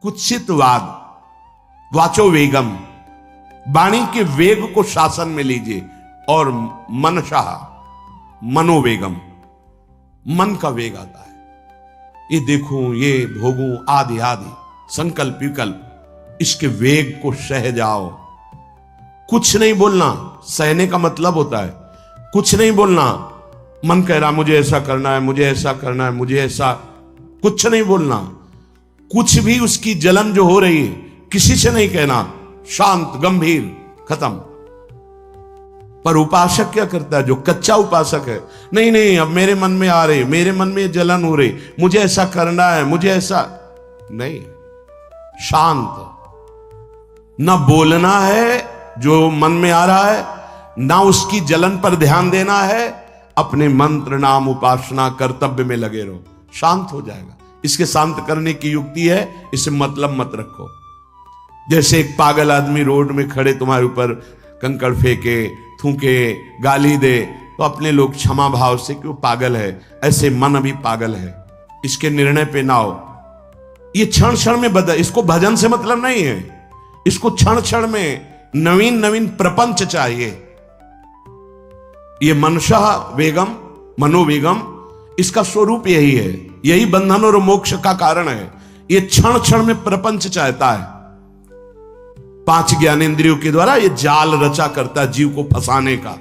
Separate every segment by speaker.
Speaker 1: कुत्सितवाद, वाचो वेगम, वाणी के वेग को शासन में लीजिए, और मनशाह, मनोवेगम, मन का वेग आता है। ये देखूं, ये भोगूं, आदि आदि संकल्प विकल्प, इसके वेग को सह जाओ। कुछ नहीं बोलना, सहने का मतलब होता है कुछ नहीं बोलना। मन कह रहा मुझे ऐसा करना है, मुझे ऐसा करना है, मुझे ऐसा, कुछ नहीं बोलना। कुछ भी उसकी जलन जो हो रही है किसी से नहीं कहना, शांत गंभीर, खत्म। पर उपासक क्या करता है, जो कच्चा उपासक है, नहीं नहीं अब मेरे मन में आ रही, मेरे मन में जलन हो रही, मुझे ऐसा करना है, मुझे ऐसा नहीं। शांत, ना बोलना है जो मन में आ रहा है, ना उसकी जलन पर ध्यान देना है, अपने मंत्र नाम उपासना कर्तव्य में लगे रहो, शांत हो जाएगा। इसके शांत करने की युक्ति है, इसे मतलब मत रखो। जैसे एक पागल आदमी रोड में खड़े तुम्हारे ऊपर कंकड़ फेंके, थूके, गाली दे, तो अपने लोग क्षमा भाव से कि वो पागल है, ऐसे मन अभी पागल है, इसके निर्णय पे ना हो। ये क्षण क्षण में बदल, इसको भजन से मतलब नहीं है, इसको क्षण क्षण में नवीन नवीन प्रपंच चाहिए। ये मनशा वेगम, मनोवेगम, इसका स्वरूप यही है, यही बंधन और मोक्ष का कारण है। ये क्षण क्षण में प्रपंच चाहता है। 5 ज्ञानेंद्रियों के द्वारा ये जाल रचा करता है जीव को फंसाने का।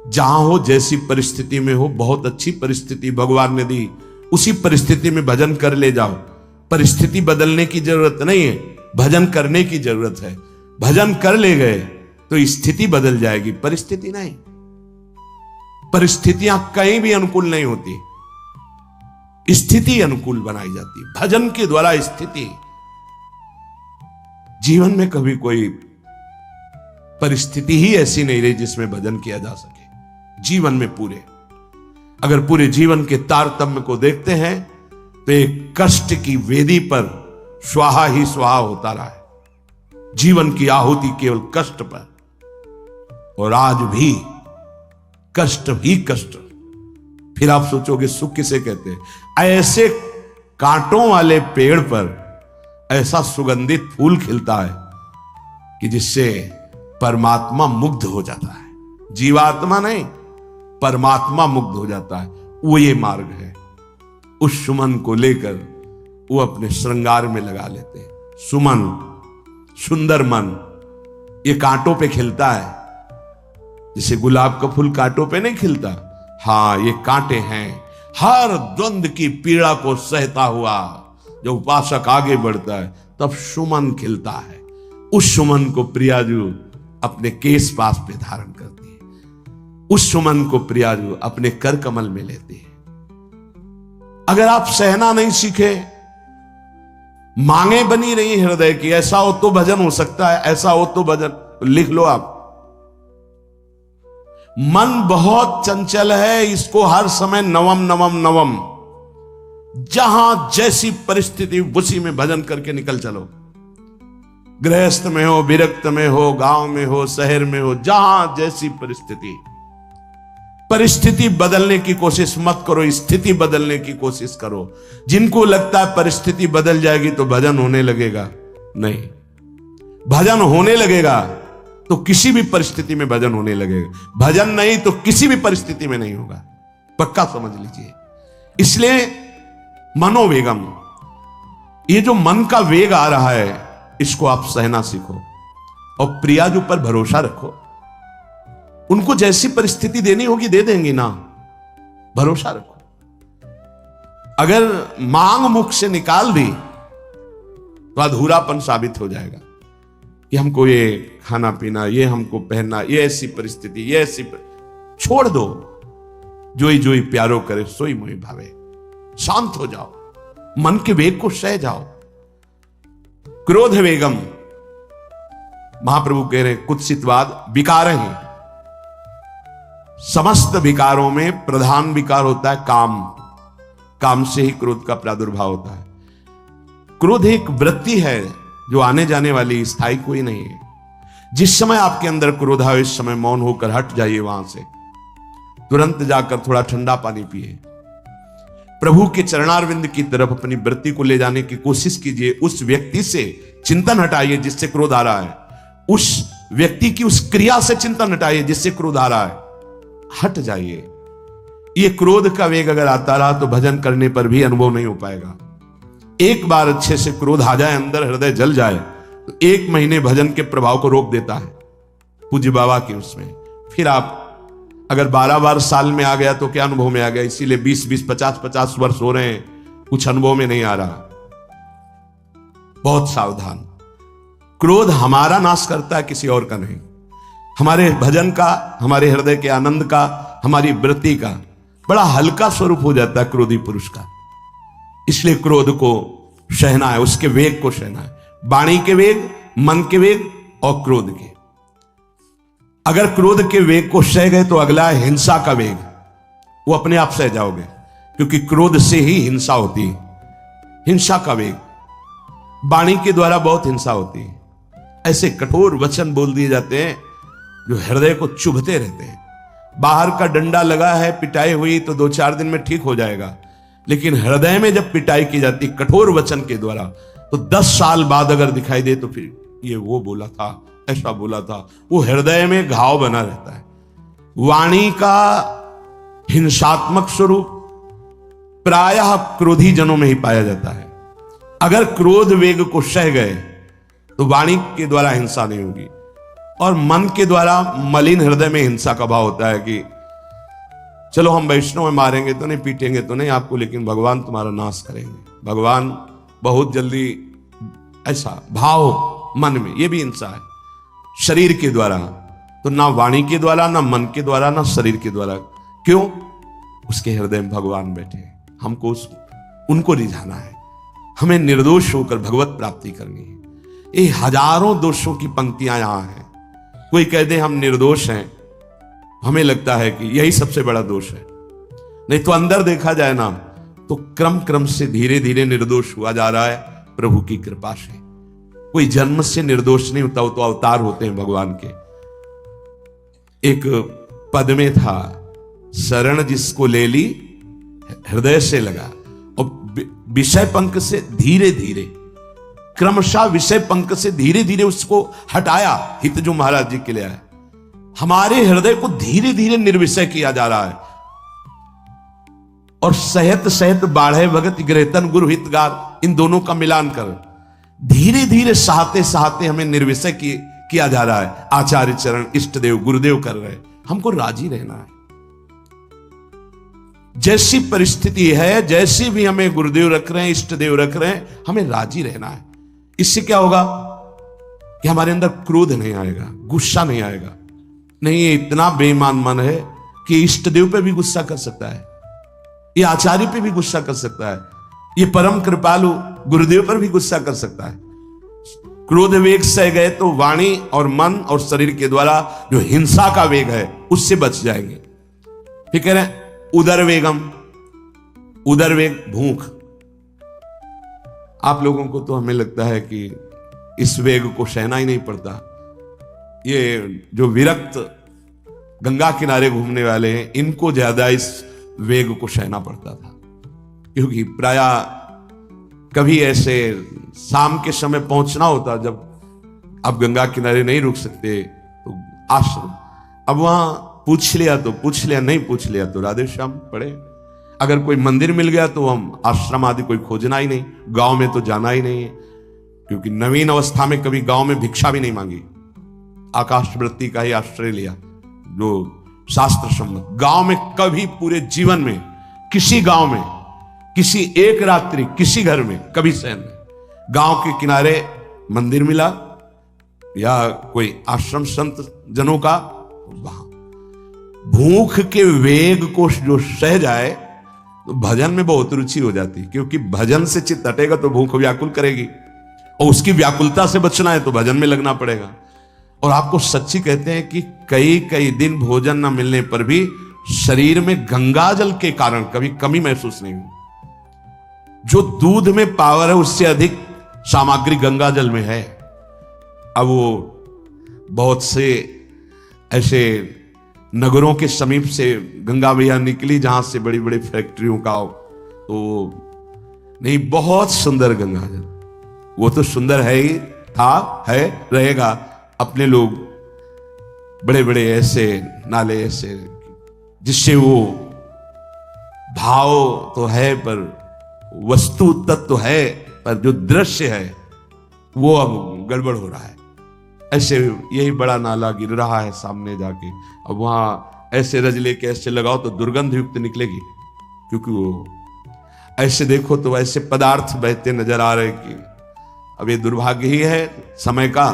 Speaker 1: जहां हो, जैसी परिस्थिति में हो, बहुत अच्छी परिस्थिति भगवान ने दी, उसी परिस्थिति में भजन कर ले जाओ। परिस्थिति बदलने की जरूरत नहीं है, भजन करने की जरूरत है। भजन कर ले गए तो स्थिति बदल जाएगी, परिस्थिति नहीं। परिस्थितियां कहीं भी अनुकूल नहीं होती, स्थिति अनुकूल बनाई जाती। भजन के द्वारा स्थिति। जीवन में कभी कोई परिस्थिति ही ऐसी नहीं रही जिसमें भजन किया जा सके। जीवन में पूरे, अगर पूरे जीवन के तारतम्य को देखते हैं तो एक कष्ट की वेदी पर स्वाहा ही स्वाहा होता रहा है। जीवन की आहुति केवल कष्ट पर, और आज भी कष्ट ही कष्ट। फिर आप सोचोगे सुख किसे कहते हैं? ऐसे कांटों वाले पेड़ पर ऐसा सुगंधित फूल खिलता है कि जिससे परमात्मा मुग्ध हो जाता है। जीवात्मा नहीं, परमात्मा मुग्ध हो जाता है। वो ये मार्ग है। उस सुमन को लेकर वो अपने श्रृंगार में लगा लेते हैं। सुमन, सुंदर मन, ये कांटों पे खिलता है। जैसे गुलाब का फूल कांटों पे नहीं खिलता, हाँ ये कांटे हैं। हर द्वंद्व की पीड़ा को सहता हुआ जब उपासक आगे बढ़ता है तब सुमन खिलता है। उस सुमन को प्रियाजू अपने केश पास पे धारण करती है। उस सुमन को प्रियाजू अपने कर कमल में लेती है। अगर आप सहना नहीं सीखे, मांगे बनी रही हृदय की, ऐसा हो तो भजन हो सकता है, ऐसा हो तो भजन, तो लिख लो आप। मन बहुत चंचल है, इसको हर समय नवम नवम नवम, जहां जैसी परिस्थिति उसी में भजन करके निकल चलो। गृहस्थ में हो, विरक्त में हो, गांव में हो, शहर में हो, जहां जैसी परिस्थिति, परिस्थिति बदलने की कोशिश मत करो, स्थिति बदलने की कोशिश करो। जिनको लगता है परिस्थिति बदल जाएगी तो भजन होने लगेगा, नहीं। भजन होने लगेगा तो किसी भी परिस्थिति में भजन होने लगेगा। भजन नहीं तो किसी भी परिस्थिति में नहीं होगा, पक्का समझ लीजिए। इसलिए मनोवेगम, ये जो मन का वेग आ रहा है, इसको आप सहना सीखो और प्रियाजू पर भरोसा रखो। उनको जैसी परिस्थिति देनी होगी दे देंगी ना, भरोसा रखो। अगर मांग मुख से निकाल दी तो अधूरापन साबित हो जाएगा कि हमको ये खाना पीना, ये हमको पहनना, ये ऐसी परिस्थिति, ये ऐसी छोड़ दो। जोई जोई प्यारो करे सोई मोहि भावे। शांत हो जाओ, मन के वेग को सह जाओ। क्रोध वेगम, महाप्रभु कह रहे कुत्सितवाद विकार है। समस्त विकारों में प्रधान विकार होता है काम। काम से ही क्रोध का प्रादुर्भाव होता है। क्रोध एक वृत्ति है जो आने जाने वाली, स्थायी कोई नहीं है। जिस समय आपके अंदर क्रोध आए, इस समय मौन होकर हट जाइए वहां से। तुरंत जाकर थोड़ा ठंडा पानी पिए। प्रभु के चरणारविंद की तरफ अपनी वृत्ति को ले जाने की कोशिश कीजिए। उस व्यक्ति से चिंतन हटाइए जिससे क्रोध आ रहा है, उस व्यक्ति की उस क्रिया से चिंतन हटाइए जिससे क्रोध आ रहा है। हट जाइए। ये क्रोध का वेग अगर आता रहा तो भजन करने पर भी अनुभव नहीं हो पाएगा। एक बार अच्छे से क्रोध आ जाए, अंदर हृदय जल जाए, तो 1 महीने भजन के प्रभाव को रोक देता है पूज्य बाबा के उसमें। फिर आप अगर 12 बार साल में आ गया तो क्या अनुभव में आ गया। इसीलिए 20-20, 50-50 वर्ष हो रहे हैं, कुछ अनुभव में नहीं आ रहा। बहुत सावधान। क्रोध हमारा नाश करता है, किसी और का नहीं। हमारे भजन का, हमारे हृदय के आनंद का, हमारी वृत्ति का बड़ा हल्का स्वरूप हो जाता है क्रोधी पुरुष का। इसलिए क्रोध को सहना है, उसके वेग को सहना है। वाणी के वेग, मन के वेग और क्रोध के। अगर क्रोध के वेग को सह गए तो अगला है हिंसा का वेग। वो अपने आप सह जाओगे, क्योंकि क्रोध से ही हिंसा होती है। हिंसा का वेग, वाणी के द्वारा बहुत हिंसा होती है। ऐसे कठोर वचन बोल दिए जाते हैं जो हृदय को चुभते रहते हैं। बाहर का डंडा लगा है, पिटाई हुई तो 2-4 दिन में ठीक हो जाएगा, लेकिन हृदय में जब पिटाई की जाती कठोर वचन के द्वारा तो 10 साल बाद अगर दिखाई दे तो फिर ये वो बोला था, ऐसा बोला था, वो हृदय में घाव बना रहता है। वाणी का हिंसात्मक स्वरूप प्रायः क्रोधी जनों में ही पाया जाता है। अगर क्रोध वेग को सह गए तो वाणी के द्वारा हिंसा नहीं होगी, और मन के द्वारा मलिन हृदय में हिंसा का भाव होता है कि चलो हम वैष्णव में मारेंगे तो नहीं, पीटेंगे तो नहीं आपको, लेकिन भगवान तुम्हारा नाश करेंगे, भगवान बहुत जल्दी, ऐसा भाव मन में, ये भी हिंसा है। शरीर के द्वारा तो ना वाणी के द्वारा, ना मन के द्वारा, ना शरीर के द्वारा। क्यों? उसके हृदय में भगवान बैठे हैं, हमको उनको रिझाना है, हमें निर्दोष होकर भगवत प्राप्ति करनी है। ये हजारों दोषों की पंक्तियां यहां हैं। कोई कह दे हम निर्दोष हैं, हमें लगता है कि यही सबसे बड़ा दोष है। नहीं तो अंदर देखा जाए ना तो क्रम क्रम से धीरे धीरे निर्दोष हुआ जा रहा है प्रभु की कृपा से। कोई जन्म से निर्दोष नहीं होता, वो तो अवतार होते हैं भगवान के। एक पद में था, शरण जिसको ले ली हृदय से लगा, और विषय पंख से धीरे धीरे, क्रमशः विषय पंख से धीरे धीरे उसको हटाया। हित जो महाराज जी के लिए आया, हमारे हृदय को धीरे धीरे निर्विषय किया जा रहा है। और सहत सहत बाढ़े भगत ग्रहतन गुरु हितगार, इन दोनों का मिलान कर धीरे धीरे सहाते सहाते हमें निर्विषय किया जा रहा है। आचार्य चरण, इष्ट देव, गुरुदेव कर रहे हैं। हमको राजी रहना है। जैसी परिस्थिति है, जैसी भी हमें गुरुदेव रख रहे हैं, इष्ट देव रख रहे हैं, हमें राजी रहना है। इससे क्या होगा कि हमारे अंदर क्रोध नहीं आएगा, गुस्सा नहीं आएगा। नहीं, ये इतना बेईमान मन है कि इष्ट देव पे भी गुस्सा कर सकता है, ये आचार्य पे भी गुस्सा कर सकता है, ये परम कृपालु गुरुदेव पर भी गुस्सा कर सकता है। क्रोध वेग से गए तो वाणी और मन और शरीर के द्वारा जो हिंसा का वेग है उससे बच जाएंगे। फिर कह रहे हैं उदर वेगम, उदर वेग भूख। आप लोगों को तो हमें लगता है कि इस वेग को सहना ही नहीं पड़ता। ये जो विरक्त गंगा किनारे घूमने वाले हैं, इनको ज्यादा इस वेग को सहना पड़ता था, क्योंकि प्रायः कभी ऐसे शाम के समय पहुंचना होता जब आप गंगा किनारे नहीं रुक सकते तो आश्रम, अब वहां पूछ लिया तो पूछ लिया, नहीं पूछ लिया तो राधे श्याम पड़े। अगर कोई मंदिर मिल गया तो हम आश्रम आदि कोई खोजना ही नहीं, गांव में तो जाना ही नहीं है, क्योंकि नवीन अवस्था में कभी गांव में भिक्षा भी नहीं मांगी, आकाश वृत्ति का ही आश्रय लिया जो शास्त्र सम्मत। गांव में कभी पूरे जीवन में किसी गांव में किसी एक रात्रि किसी घर में कभी शयन नहीं। गांव के किनारे मंदिर मिला या कोई आश्रम संत जनों का, वहां भूख के वेग को जो सह जाए तो भजन में बहुत रुचि हो जाती, क्योंकि भजन से चित्त हटेगा तो भूख व्याकुल करेगी, और उसकी व्याकुलता से बचना है तो भजन में लगना पड़ेगा। और आपको सच्ची कहते हैं कि कई कई दिन भोजन न मिलने पर भी शरीर में गंगा जल के कारण कभी कमी महसूस नहीं हुई। जो दूध में पावर है उससे अधिक सामग्री गंगा जल में है। अब वो बहुत से ऐसे नगरों के समीप से गंगा मैया निकली जहां से बड़ी बड़ी फैक्ट्रियों का तो नहीं, बहुत सुंदर गंगा जल, वो तो सुंदर है ही, था, है, रहेगा। अपने लोग बड़े बड़े ऐसे नाले ऐसे जिससे वो भाव तो है पर वस्तु तत्व है, पर जो दृश्य है वो अब गड़बड़ हो रहा है। ऐसे यही बड़ा नाला गिर रहा है सामने जाके, अब वहां ऐसे रज लेके ऐसे लगाओ तो दुर्गंध युक्त निकलेगी, क्योंकि वो ऐसे देखो तो ऐसे पदार्थ बहते नजर आ रहे कि अब ये दुर्भाग्य ही है समय का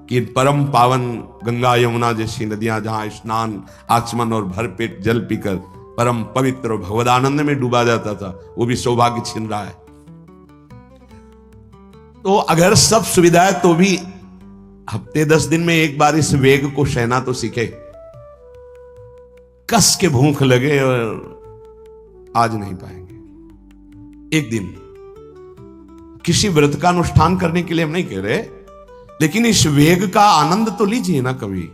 Speaker 1: कि परम पावन गंगा यमुना जैसी नदियां जहां स्नान आचमन और भरपेट जल पीकर परम पवित्र और भगवदानंद में डूबा जाता था, वो भी सौभाग्य छीन रहा है। तो अगर सब सुविधा है तो भी हफ्ते 10 दिन में एक बार इस वेग को सहना तो सीखे। कस के भूख लगे और आज नहीं पाएंगे। एक दिन किसी व्रत का अनुष्ठान करने के लिए हम नहीं कह रहे, लेकिन इस वेग का आनंद तो लीजिए ना कभी।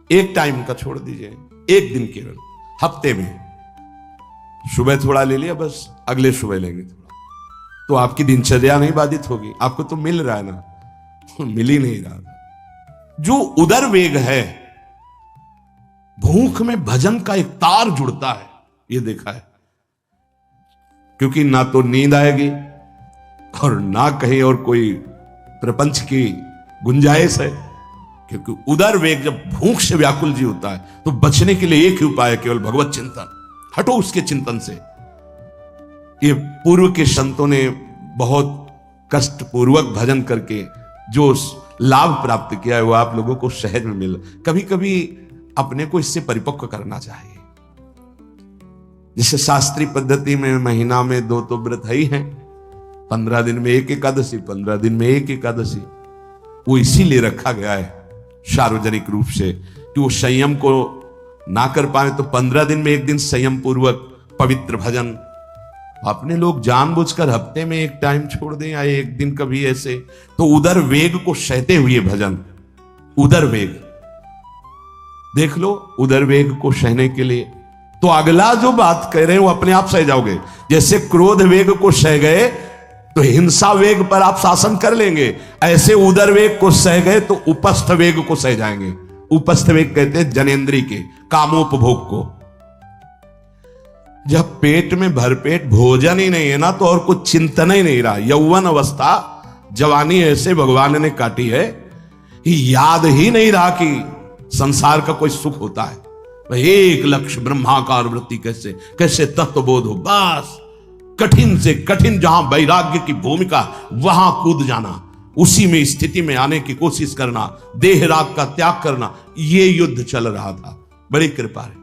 Speaker 1: एक टाइम का छोड़ दीजिए, एक दिन केवल हफ्ते में सुबह थोड़ा ले लिया, बस अगले सुबह लेंगे थोड़ा, तो आपकी दिनचर्या नहीं बाधित होगी। आपको तो मिल रहा है ना, मिल ही नहीं रहा था। जो उदर वेग है, भूख में भजन का एक तार जुड़ता है, ये देखा है। क्योंकि ना तो नींद आएगी और ना कहीं और कोई प्रपंच की गुंजाइश है, क्योंकि उदर वेग जब भूख से व्याकुल जी होता है तो बचने के लिए एक ही उपाय है, केवल भगवत चिंतन। हटो उसके चिंतन से। ये पूर्व के संतों ने बहुत कष्ट पूर्वक भजन करके जो लाभ प्राप्त किया है वो आप लोगों को सहज में मिल। कभी कभी अपने को इससे परिपक्व करना चाहिए। जैसे शास्त्रीय पद्धति में महीना में 2 तो व्रत ही हैं, 15 दिन में एक एकादशी, 15 दिन में एक एकादशी। वो इसीलिए रखा गया है सार्वजनिक रूप से कि वो संयम को ना कर पाए तो 15 दिन में एक दिन संयम पूर्वक पवित्र भजन। अपने लोग जानबूझकर हफ्ते में एक टाइम छोड़ दें या एक दिन कभी ऐसे, तो उदर वेग को सहते हुए भजन। उदर वेग देख लो, उदर वेग को सहने के लिए तो अगला जो बात कह रहे हैं वो अपने आप सह जाओगे। जैसे क्रोध वेग को सह गए तो हिंसा वेग पर आप शासन कर लेंगे, ऐसे उदर वेग को सह गए तो उपस्थ वेग को सह जाएंगे। उपस्थ वेग कहते हैं जनेंद्री के कामोपभोग को। जब पेट में भरपेट भोजन ही नहीं है ना, तो और कुछ चिंतन ही नहीं रहा। यौवन अवस्था, जवानी ऐसे भगवान ने काटी है, याद ही नहीं रहा कि संसार का कोई सुख होता है। एक लक्ष्य ब्रह्माकार वृत्ति कैसे कैसे तत्वबोध हो, बस कठिन से कठिन जहां वैराग्य की भूमिका वहां कूद जाना, उसी में स्थिति में आने की कोशिश करना, देह राग का त्याग करना, ये युद्ध चल रहा था। बड़ी कृपा है।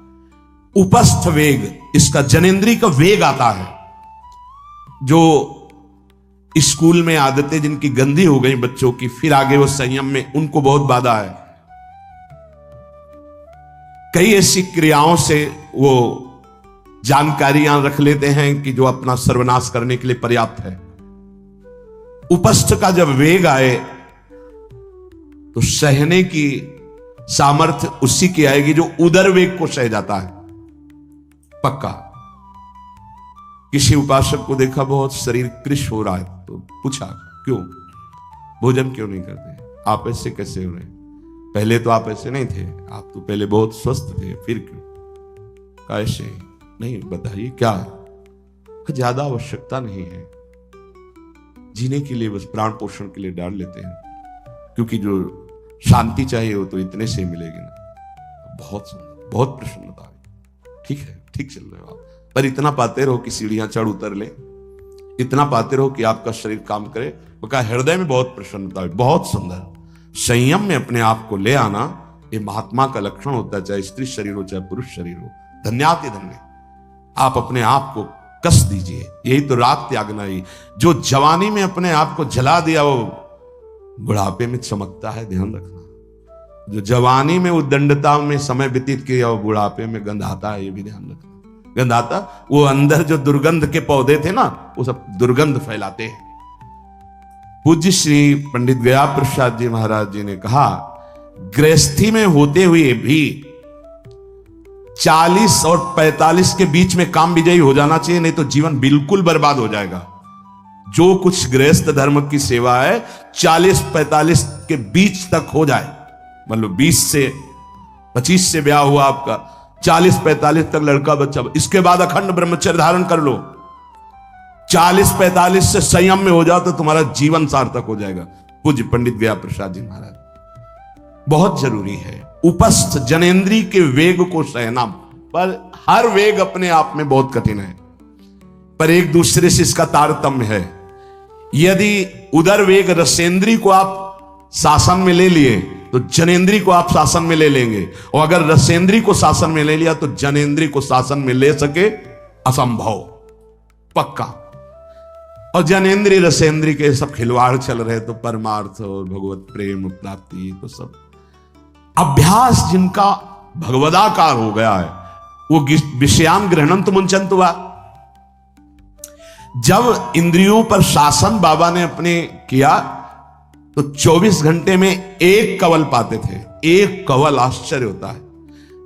Speaker 1: उपस्थ वेग, इसका जनेंद्री का वेग आता है। जो स्कूल में आदतें जिनकी गंदी हो गई बच्चों की, फिर आगे वो संयम में, उनको बहुत बाधा है। कई ऐसी क्रियाओं से वो जानकारियां रख लेते हैं कि जो अपना सर्वनाश करने के लिए पर्याप्त है। उपस्थ का जब वेग आए तो सहने की सामर्थ्य उसी की आएगी जो उदर वेग को सह जाता है। पक्का। किसी उपासक को देखा बहुत शरीर कृश हो रहा है, तो पूछा क्यों, भोजन क्यों नहीं करते, आप ऐसे कैसे हो रहे हैं? पहले तो आप ऐसे नहीं थे, आप तो पहले बहुत स्वस्थ थे, फिर क्यों? ऐसे नहीं, बताइए क्या? ज्यादा आवश्यकता नहीं है, जीने के लिए बस प्राण पोषण के लिए डाल लेते हैं, क्योंकि जो शांति चाहिए वो तो इतने से मिलेगी ना। बहुत प्रसन्नता है। ठीक है, ठीक चल रहे हो आप, पर इतना पाते रहो कि सीढ़ियां चढ़ उतर ले, इतना पाते रहो कि आपका शरीर काम करे। बका हृदय में बहुत प्रसन्नता है, बहुत सुंदर। संयम में अपने आप को ले आना, ये महात्मा का लक्षण होता है, चाहे स्त्री शरीर हो चाहे पुरुष शरीर हो। धन्याति धन्य। आप अपने आप को कस दीजिए, यही तो राग त्यागना ही। जो जवानी में अपने आप को जला दिया वो बुढ़ापे में चमकता है, ध्यान रखना। जो जवानी में उद्दंडता में समय व्यतीत किया वो बुढ़ापे में गंधाता है, ये भी ध्यान रखना। गंधाता, वो अंदर जो दुर्गंध के पौधे थे ना, वो सब दुर्गंध फैलाते हैं। पूज्य श्री पंडित गया प्रसाद जी महाराज जी ने कहा, गृहस्थी में होते हुए भी 40 और 45 के बीच में काम विजयी हो जाना चाहिए, नहीं तो जीवन बिल्कुल बर्बाद हो जाएगा। जो कुछ गृहस्थ धर्म की सेवा है 40-45 के बीच तक हो जाए, मतलब 20 से 25 से ब्याह हुआ आपका, 40-45 तक लड़का बच्चा, इसके बाद अखंड ब्रह्मचर्य धारण कर लो। 40-45 से संयम में हो जाओ तो तुम्हारा जीवन सार्थक हो जाएगा। पूज्य पंडित गया प्रसाद जी महाराज। बहुत जरूरी है उपस्थ जनेन्द्री के वेग को सहना, पर हर वेग अपने आप में बहुत कठिन है, पर एक दूसरे से इसका तारतम्य है। यदि उदर वेग रसेंद्री को आप शासन में ले लिए तो जनेन्द्री को आप शासन में ले लेंगे, और अगर रसेंद्री को शासन में ले लिया तो जनेन्द्री को शासन में ले सके असंभव, पक्का। और जनेन्द्री रसेंद्री के सब खिलवाड़ चल रहे तो परमार्थ और भगवत प्रेम प्राप्ति तो सब अभ्यास जिनका भगवदाकार हो गया है वो विषयान ग्रहणंत मुंचंत हुआ। जब इंद्रियों पर शासन बाबा ने अपने किया तो 24 घंटे में एक कवल पाते थे, एक कवल। आश्चर्य होता है,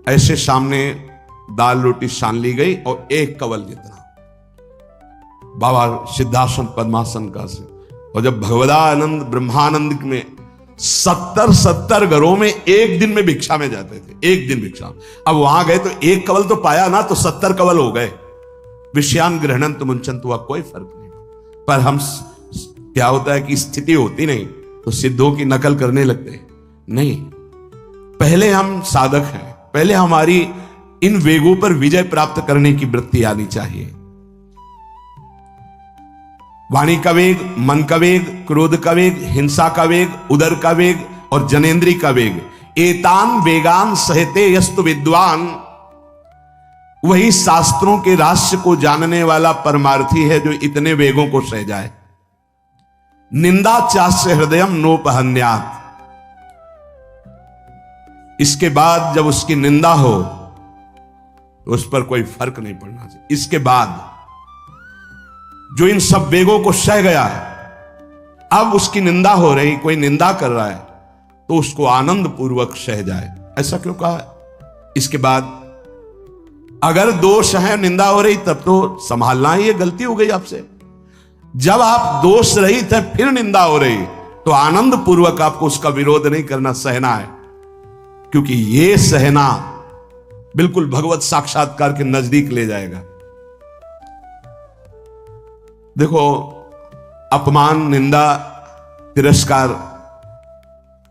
Speaker 1: ऐसे सामने दाल रोटी सान ली गई और एक कवल जितना बाबा सिद्धासन पद्मासन का से। और जब भगवदानंद ब्रह्मानंद में 70 घरों में एक दिन में भिक्षा में जाते थे, एक दिन भिक्षा। अब वहां गए तो एक कवल तो पाया ना, तो 70 कवल हो गए। विषयान ग्रहणंत मुंचंत हुआ, कोई फर्क नहीं। पर हम क्या होता है कि स्थिति होती नहीं तो सिद्धों की नकल करने लगते नहीं। पहले हम साधक हैं, पहले हमारी इन वेगों पर विजय प्राप्त करने की वृत्ति आनी चाहिए। वाणी का वेग, मन का वेग, क्रोध का वेग, हिंसा का वेग, उदर का वेग और जनेन्द्री का वेग, एतान वेगान सहते यस्तु विद्वान। वही शास्त्रों के रहस्य को जानने वाला परमार्थी है जो इतने वेगों को सह जाए। निंदा चास्य हृदयम नोपहन्यात्। इसके बाद जब उसकी निंदा हो तो उस पर कोई फर्क नहीं पड़ना चाहिए। इसके बाद जो इन सब वेगों को सह गया है, अब उसकी निंदा हो रही, कोई निंदा कर रहा है तो उसको आनंद पूर्वक सह जाए। ऐसा क्यों कहा है? इसके बाद अगर दोष है, निंदा हो रही, तब तो संभालना ही, ये गलती हो गई आपसे। जब आप दोष रहित है फिर निंदा हो रही तो आनंद पूर्वक आपको उसका विरोध नहीं करना, सहना है। क्योंकि ये सहना बिल्कुल भगवत साक्षात्कार के नजदीक ले जाएगा। देखो, अपमान, निंदा, तिरस्कार,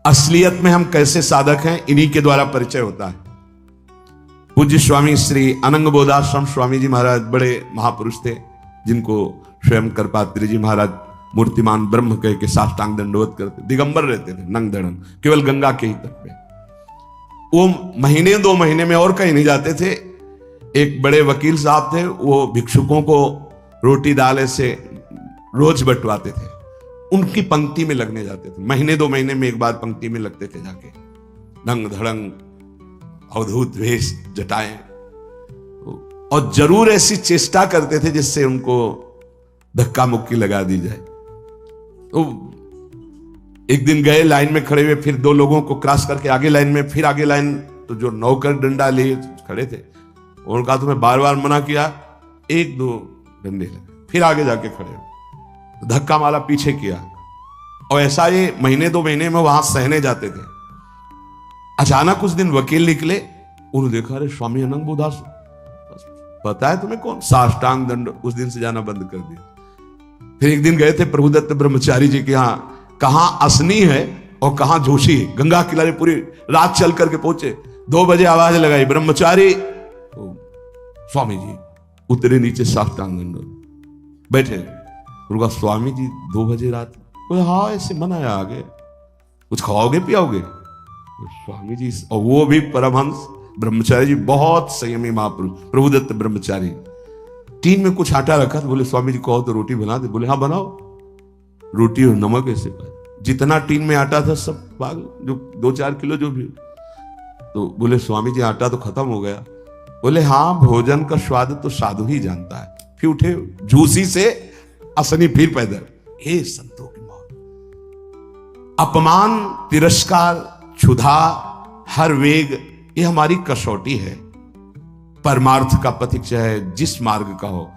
Speaker 1: असलियत में हम कैसे साधक हैं इन्हीं के द्वारा परिचय होता है। पूज्य स्वामी श्री अनंग बोधाश्रम स्वामी जी महाराज बड़े महापुरुष थे, जिनको स्वयं करपात्री जी महाराज मूर्तिमान ब्रह्म कह के साष्टांग दंडवत करते, दिगंबर रहते थे, नंग धड़ंग, केवल गंगा के ही तट पे। वो महीने 2 महीने में और कहीं नहीं जाते थे। एक बड़े वकील साहब थे, वो भिक्षुकों को रोटी दाल से रोज बंटवाते थे, उनकी पंक्ति में लगने जाते थे। महीने 2 महीने में एक बार पंक्ति में लगते थे जाके, नंग धड़ंग, अवधूत वेश, जटाएं, और जरूर ऐसी चेष्टा करते थे जिससे उनको धक्का मुक्की लगा दी जाए। तो एक दिन गए, लाइन में खड़े हुए, फिर 2 लोगों को क्रॉस करके आगे लाइन में, फिर आगे लाइन, तो जो नौकर डंडा लिए खड़े थे उनका तुम्हें बार बार मना किया, 1-2 डंडे लगे, फिर आगे जाके खड़े हो, धक्का मारा, पीछे किया। और ऐसा ये महीने 2 महीने में वहां सहने जाते थे। अचानक उस दिन वकील निकले, उन्होंने देखा, अरे स्वामी अनंग बोधास, पता है तुम्हें कौन? साष्टांग दंड। उस दिन से जाना बंद कर दिया। फिर एक दिन गए थे प्रभुदत्त ब्रह्मचारी जी के यहाँ, कहां असनी है और कहां जोशी है, गंगा किनारे पूरी रात चल करके पहुंचे। 2 बजे आवाज लगाई, ब्रह्मचारी। स्वामी जी उतरे नीचे, साष्टांग दंड बैठे। उनका स्वामी जी 2 बजे रात, हाँ ऐसे मना है, आगे कुछ खाओगे पियाओगे? स्वामी जी, और वो भी परमहंस ब्रह्मचारी जी, बहुत संयमी महापुरुष, प्रभुदत्त ब्रह्मचारी। टीन में कुछ आटा रखा था, बोले स्वामी जी कहो तो रोटी बना दे। बोले हाँ बनाओ। रोटी और नमक ऐसे पाए, जितना टीन में आटा था सब पाग, जो 2-4 किलो जो भी। तो बोले स्वामी जी आटा तो खत्म हो गया। बोले हाँ, भोजन का स्वाद तो साधु ही जानता है। फिर उठे, झूसी से असनी फिर पैदल। हे संतों की मौत, अपमान, तिरस्कार, क्षुधा, हर वेग, ये हमारी कसौटी है। परमार्थ का पथिक चाहे जिस मार्ग का हो।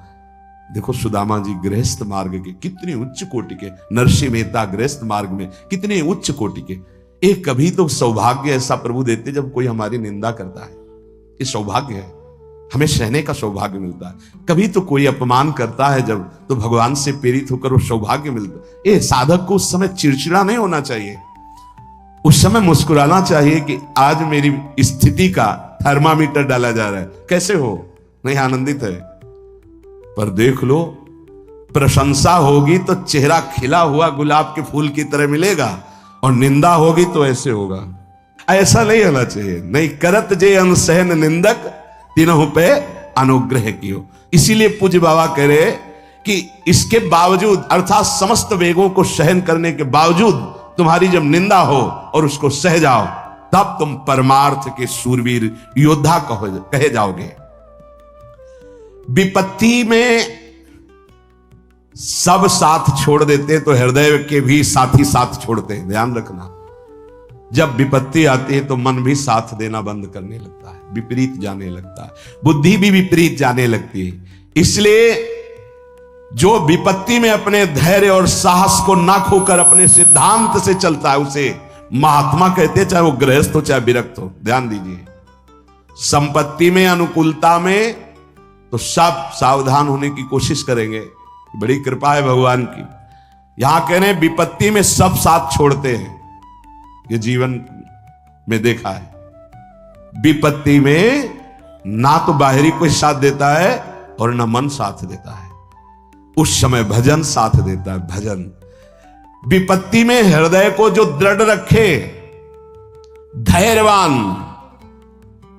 Speaker 1: देखो सुदामा जी गृहस्थ मार्ग के कितने उच्च कोटि के, नरसिंह मेहता गृहस्थ मार्ग में कितने उच्च कोटि के। एक कभी तो सौभाग्य ऐसा प्रभु देते जब कोई हमारी निंदा करता है, ये सौभाग्य है, हमें सहने का सौभाग्य मिलता है। कभी तो कोई अपमान करता है जब, तो भगवान से प्रेरित होकर वो सौभाग्य मिलता है। ये साधक को उस समय चिड़चिड़ा नहीं होना चाहिए, उस समय मुस्कुराना चाहिए कि आज मेरी स्थिति का थर्मामीटर डाला जा रहा है, कैसे हो, नहीं आनंदित है। पर देख लो, प्रशंसा होगी तो चेहरा खिला हुआ गुलाब के फूल की तरह मिलेगा, और निंदा होगी तो ऐसे होगा। ऐसा नहीं होना चाहिए। नहीं करत जे अनसहन निंदक, तीनों पे अनुग्रह कियो। इसीलिए पूज्य बाबा कह रहे कि इसके बावजूद, अर्थात समस्त वेगों को सहन करने के बावजूद तुम्हारी जब निंदा हो और उसको सह जाओ, तब तुम परमार्थ के सूरवीर योद्धा कहे जाओगे। विपत्ति में सब साथ छोड़ देते तो हृदय के भी साथी साथ छोड़ते हैं, ध्यान रखना। जब विपत्ति आती है तो मन भी साथ देना बंद करने लगता है, विपरीत जाने लगता है, बुद्धि भी विपरीत जाने लगती है। इसलिए जो विपत्ति में अपने धैर्य और साहस को ना खोकर अपने सिद्धांत से चलता है उसे महात्मा कहते हैं, चाहे वो गृहस्थ हो चाहे विरक्त हो। ध्यान दीजिए, संपत्ति में अनुकूलता में तो सब सावधान होने की कोशिश करेंगे, बड़ी कृपा है भगवान की। यहां कह रहे हैं विपत्ति में सब साथ छोड़ते हैं, ये जीवन में देखा है। विपत्ति में ना तो बाहरी कोई साथ देता है और ना मन साथ देता है, उस समय भजन साथ देता है, भजन। विपत्ति में हृदय को जो दृढ़ रखे, धैर्यवान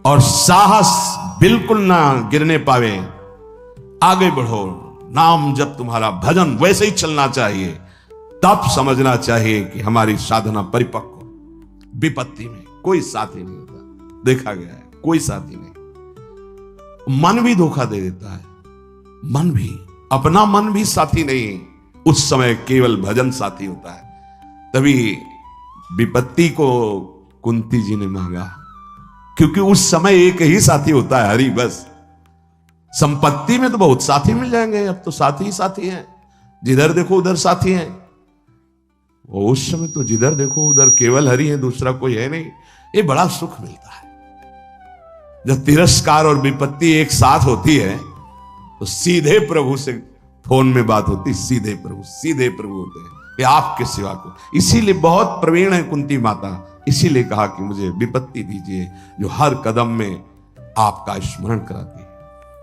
Speaker 1: और साहस बिल्कुल ना गिरने पावे, आगे बढ़ो, नाम जब तुम्हारा भजन वैसे ही चलना चाहिए, तब समझना चाहिए कि हमारी साधना परिपक्व। विपत्ति में कोई साथी नहीं होता, देखा गया है, कोई साथी नहीं। मन भी धोखा दे देता है, मन भी, अपना मन भी साथी नहीं, उस समय केवल भजन साथी होता है। तभी विपत्ति को कुंती जी ने मांगा, क्योंकि उस समय एक ही साथी होता है, हरि बस। संपत्ति में तो बहुत साथी मिल जाएंगे, अब तो साथी ही साथी हैं, जिधर देखो उधर साथी हैं। वो उस समय तो जिधर देखो उधर केवल हरि है, दूसरा कोई है नहीं। ये बड़ा सुख मिलता है जब तिरस्कार और विपत्ति एक साथ होती है, तो सीधे प्रभु से फोन में बात होती, सीधे प्रभु होते हैं कि आपके सिवा को। इसीलिए बहुत प्रवीण है कुंती माता, इसीलिए कहा कि मुझे विपत्ति दीजिए जो हर कदम में आपका स्मरण कराती है।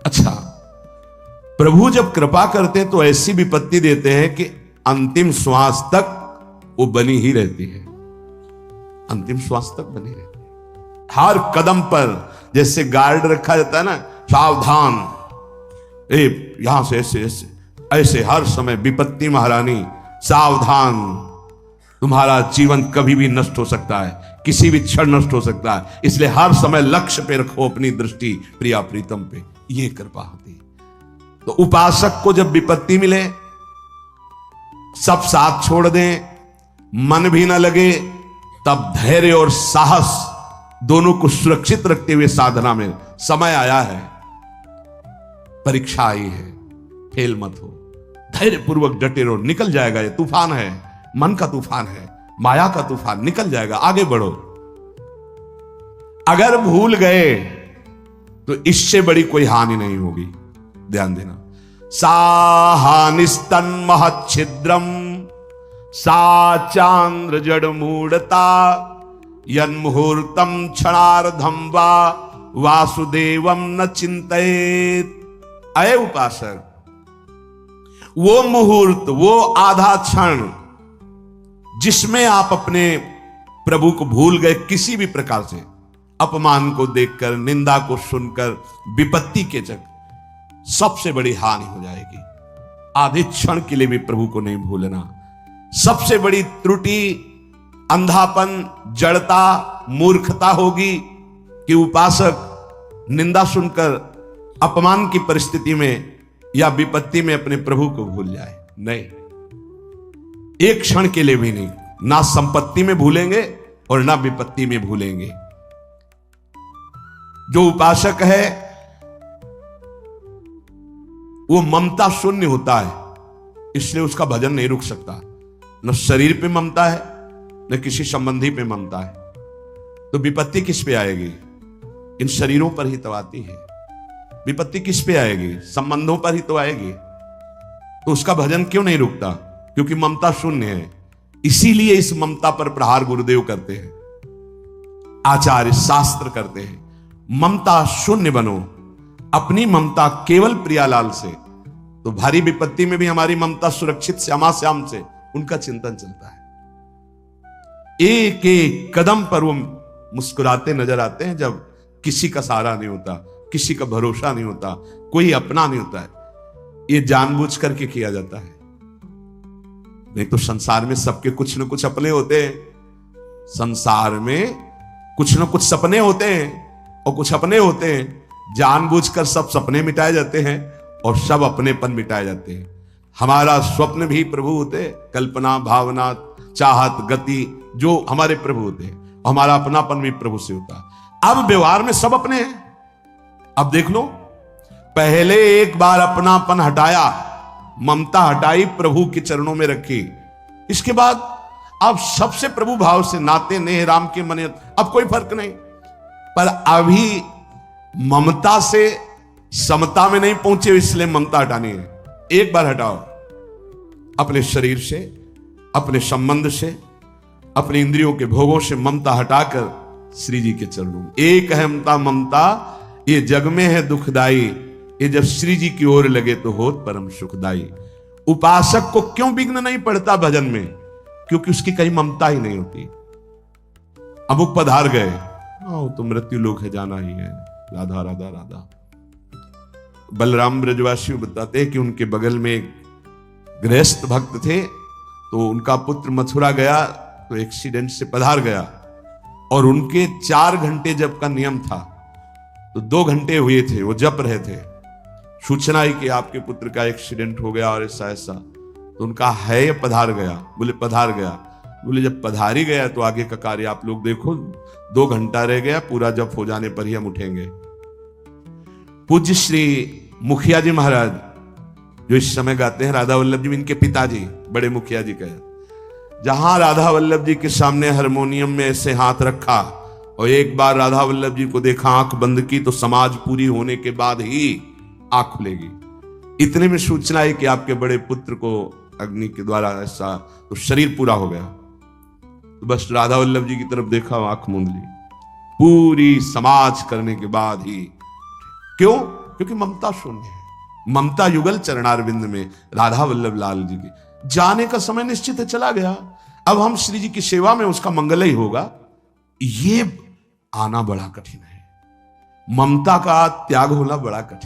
Speaker 1: अच्छा, प्रभु जब कृपा करते हैं तो ऐसी विपत्ति देते हैं कि अंतिम श्वास तक वो बनी ही रहती है, अंतिम श्वास तक बनी रहती है। हर कदम पर जैसे गार्ड रखा जाता है ना, सावधान, यहां से ऐसे ऐसे ऐसे, हर समय विपत्ति महारानी सावधान, तुम्हारा जीवन कभी भी नष्ट हो सकता है, किसी भी क्षण नष्ट हो सकता है, इसलिए हर समय लक्ष्य पे रखो अपनी दृष्टि, प्रिया प्रीतम पे। ये कृपा होती है। तो उपासक को जब विपत्ति मिले, सब साथ छोड़ दें, मन भी ना लगे, तब धैर्य और साहस दोनों को सुरक्षित रखते हुए साधना में समय आया है, परीक्षा आई है, फेल मत हो, धैर्य पूर्वक डटे रहो, निकल जाएगा। ये तूफान है, मन का तूफान है, माया का तूफान, निकल जाएगा, आगे बढ़ो। अगर भूल गए तो इससे बड़ी कोई हानि नहीं होगी, ध्यान देना। साहानिस्तन महच्छिद्रम सा चांद्र जड़ मूढ़ता यन्मुहूर्तम क्षणार्धम वा वासुदेवम न चिंतयेत। अय उपासक, वो मुहूर्त, वो आधा क्षण जिसमें आप अपने प्रभु को भूल गए, किसी भी प्रकार से अपमान को देखकर, निंदा को सुनकर, विपत्ति के जग सबसे बड़ी हानि हो जाएगी। आधे क्षण के लिए भी प्रभु को नहीं भूलना। सबसे बड़ी त्रुटि अंधापन, जड़ता, मूर्खता होगी कि उपासक निंदा सुनकर, अपमान की परिस्थिति में या विपत्ति में अपने प्रभु को भूल जाए। नहीं, एक क्षण के लिए भी नहीं, ना संपत्ति में भूलेंगे और ना विपत्ति में भूलेंगे। जो उपासक है वो ममता शून्य होता है, इसलिए उसका भजन नहीं रुक सकता। न शरीर पे ममता है, न किसी संबंधी पे ममता है, तो विपत्ति किस पे आएगी? इन शरीरों पर ही तो आती है। विपत्ति किस पे आएगी? संबंधों पर ही तो आएगी। तो उसका भजन क्यों नहीं रुकता? क्योंकि ममता शून्य है। इसीलिए इस ममता पर प्रहार गुरुदेव करते हैं, आचार्य शास्त्र करते हैं। ममता शून्य बनो, अपनी ममता केवल प्रियालाल से। तो भारी विपत्ति में भी हमारी ममता सुरक्षित श्यामा श्याम से, उनका चिंतन चलता है। एक एक कदम पर वो मुस्कुराते नजर आते हैं, जब किसी का सहारा नहीं होता, किसी का भरोसा नहीं होता, कोई अपना नहीं होता है। ये जानबूझ करके किया जाता है। नहीं तो संसार में सबके कुछ न कुछ अपने होते हैं। संसार में कुछ न कुछ सपने होते हैं और कुछ अपने होते हैं। जानबूझकर सब सपने मिटाए जाते हैं और सब अपनेपन मिटाए जाते हैं। हमारा स्वप्न भी प्रभु होते, कल्पना, भावना, चाहत, गति जो हमारे प्रभु होते हैं, और हमारा अपनापन भी प्रभु से होता है। अब व्यवहार में सब अपने हैं। अब देख लो, पहले एक बार अपनापन हटाया, ममता हटाई, प्रभु के चरणों में रखी। इसके बाद अब सबसे प्रभु भाव से नाते नेह राम के मने, अब कोई फर्क नहीं। पर अभी ममता से समता में नहीं पहुंचे, इसलिए ममता हटानी है। एक बार हटाओ, अपने शरीर से, अपने संबंध से, अपने इंद्रियों के भोगों से ममता हटाकर श्री जी के चरणों में। एक अहमता ममता ये जग में है दुखदाई, ये जब श्री जी की ओर लगे तो होत परम सुखदाई। उपासक को क्यों विघ्न नहीं पड़ता भजन में? क्योंकि उसकी कहीं ममता ही नहीं होती। अब वो पधार गए, तो मृत्यु लोक है, जाना ही है, राधा राधा राधा। बलराम ब्रजवासी बताते हैं कि उनके बगल में एक गृहस्थ भक्त थे, तो उनका पुत्र मथुरा गया तो एक्सीडेंट से पधार गया, और उनके 4 घंटे जप का नियम था, तो 2 घंटे हुए थे, वो जप रहे थे। सूचना ही कि आपके पुत्र का एक्सीडेंट हो गया और ऐसा ऐसा, तो उनका है ये पधार गया। बोले पधार गया? बोले जब पधार ही गया तो आगे का कार्य आप लोग देखो, 2 घंटा रह गया, पूरा जप हो जाने पर ही हम उठेंगे। पूज्य श्री मुखिया जी महाराज, जो इस समय गाते हैं, राधा वल्लभ जी, इनके पिताजी बड़े मुखिया जी का, जहां राधा वल्लभ जी के सामने हारमोनियम में ऐसे हाथ रखा और एक बार राधा वल्लभ जी को देखा, आंख बंद की, तो समाज पूरी होने के बाद ही आंख खुलेगी। इतने में सूचना है कि आपके बड़े पुत्र को अग्नि के द्वारा ऐसा, तो शरीर पूरा हो गया। तो बस राधा वल्लभ जी की तरफ देखा, आंख मूंद ली, पूरी समाज करने के बाद ही। क्यों? क्योंकि ममता शून्य है। ममता युगल चरणारविंद में राधा वल्लभ लाल जी की जाने का समय निश्चित है, चला गया। अब हम श्री जी की सेवा में उसका मंगल ही होगा। ये आना बड़ा कठिन है, ममता का त्याग होना बड़ा कठिन।